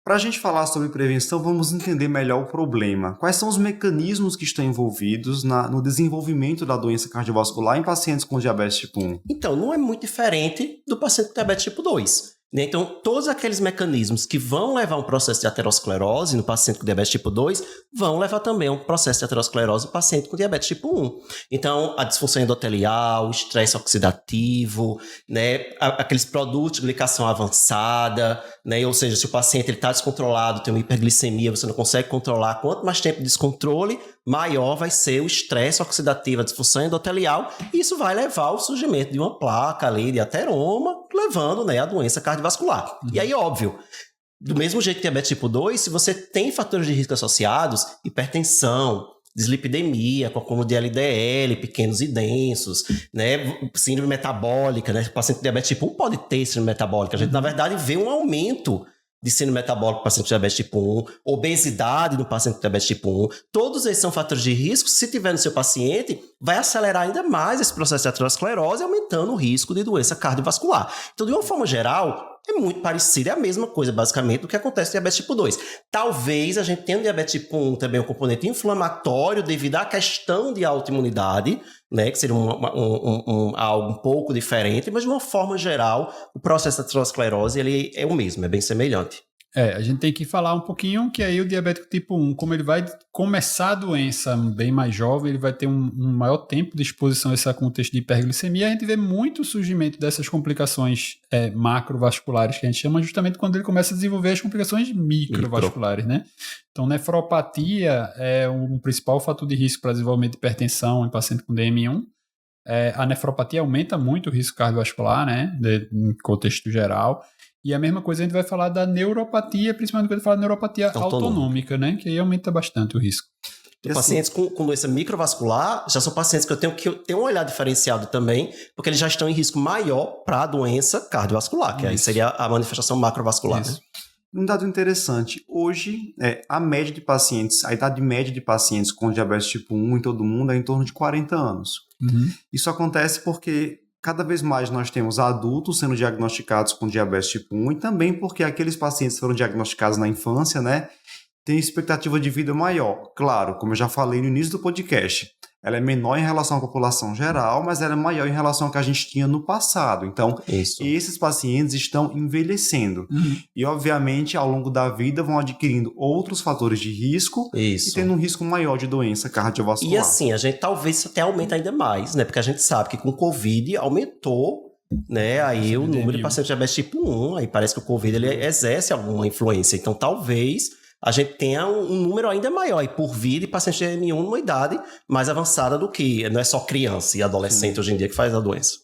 Para a gente falar sobre prevenção, vamos entender melhor o problema. Quais são os mecanismos que estão envolvidos no desenvolvimento da doença cardiovascular em pacientes com diabetes tipo 1? Então, não é muito diferente do paciente com diabetes tipo 2. Então, todos aqueles mecanismos que vão levar a um processo de aterosclerose no paciente com diabetes tipo 2 vão levar também a um processo de aterosclerose no paciente com diabetes tipo 1. Então, a disfunção endotelial, o estresse oxidativo, né, aqueles produtos de glicação avançada, né, ou seja, se o paciente está descontrolado, tem uma hiperglicemia, você não consegue controlar, quanto mais tempo de descontrole, maior vai ser o estresse oxidativo, a disfunção endotelial, e isso vai levar ao surgimento de uma placa ali de ateroma, levando, né, a doença cardiovascular. E aí, óbvio, do mesmo jeito que diabetes tipo 2, se você tem fatores de risco associados, hipertensão, dislipidemia, com acúmulo de LDL, pequenos e densos, né, síndrome metabólica, né, o paciente com diabetes tipo 1 pode ter síndrome metabólica. A gente, na verdade, vê um aumento de síndrome metabólica no paciente com diabetes tipo 1, obesidade no paciente com diabetes tipo 1, todos esses são fatores de risco. Se tiver no seu paciente, vai acelerar ainda mais esse processo de aterosclerose, aumentando o risco de doença cardiovascular. Então, de uma forma geral, é muito parecido, é a mesma coisa, basicamente, do que acontece no diabetes tipo 2. Talvez a gente tenha no diabetes tipo 1 também um componente inflamatório devido à questão de autoimunidade, né, que seria algo um pouco diferente, mas de uma forma geral, o processo da aterosclerose ele é o mesmo, é bem semelhante. A gente tem que falar um pouquinho que aí o diabético tipo 1, como ele vai começar a doença bem mais jovem, ele vai ter um maior tempo de exposição a esse contexto de hiperglicemia, a gente vê muito surgimento dessas complicações macrovasculares, que a gente chama justamente quando ele começa a desenvolver as complicações microvasculares, né? Então, nefropatia é um principal fator de risco para desenvolvimento de hipertensão em paciente com DM1. A nefropatia aumenta muito o risco cardiovascular, né, em contexto geral. E a mesma coisa a gente vai falar da neuropatia, principalmente quando a gente fala da neuropatia autonômica, né? Que aí aumenta bastante o risco. Pacientes com doença microvascular já são pacientes que eu tenho que ter um olhar diferenciado também, porque eles já estão em risco maior para a doença cardiovascular, que aí seria a manifestação macrovascular. Né? Um dado interessante, hoje a idade média de pacientes com diabetes tipo 1 em todo o mundo é em torno de 40 anos. Uhum. Isso acontece porque cada vez mais nós temos adultos sendo diagnosticados com diabetes tipo 1 e também porque aqueles pacientes que foram diagnosticados na infância, né, têm expectativa de vida maior. Claro, como eu já falei no início do podcast, ela é menor em relação à população geral, mas ela é maior em relação ao que a gente tinha no passado. Então, esses pacientes estão envelhecendo. Uhum. E, obviamente, ao longo da vida vão adquirindo outros fatores de risco e tendo um risco maior de doença cardiovascular. E assim, a gente talvez isso até aumenta ainda mais, né? Porque a gente sabe que com o Covid aumentou, né, aí o número de pacientes de diabetes tipo 1, aí parece que o Covid ele exerce alguma influência. Então, talvez a gente tenha um número ainda maior e por vir de pacientes de DM1 numa idade mais avançada do que, não é só criança e adolescente hoje em dia que faz a doença.